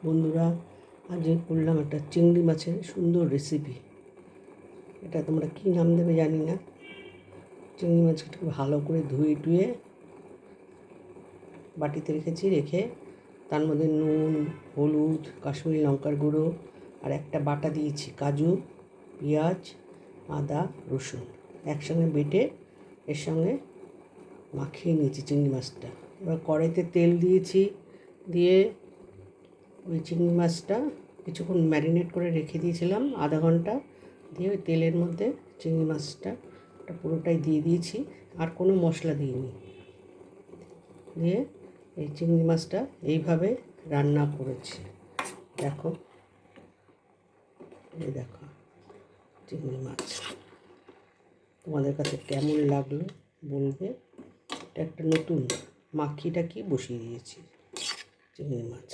বন্ধুরা, আজ করলাম একটা চিংড়ি মাছের সুন্দর রেসিপি। এটা তোমরা কী নাম দেবে জানি না। চিংড়ি মাছটাকে ভালো করে ধুয়ে বাটিতে রেখে তার মধ্যে নুন, হলুদ, কাশ্মীরি লঙ্কার গুঁড়ো আর একটা বাটা দিয়েছি কাজু, পেঁয়াজ, আদা, রসুন একসঙ্গে বেটে এর সঙ্গে মাখিয়ে নিয়েছি চিংড়ি মাছটা। এবার কড়াইতে তেল দিয়েছি, দিয়ে ওই চিংড়ি মাছটা কিছুক্ষণ ম্যারিনেট করে রেখে দিয়েছিলাম আধা ঘন্টা। দিয়ে ওই তেলের মধ্যে চিংড়ি মাছটা পুরোটাই দিয়ে দিয়েছি, আর কোনো মশলা দিইনি। দিয়ে এই চিংড়ি মাছটা এইভাবে রান্না করেছি। দেখো, এই দেখো চিংড়ি মাছ। তোমাদের কাছে কেমন লাগলো বলবে। এটা একটা নতুন মাখিটা কি বসিয়ে দিয়েছি চিংড়ি মাছ।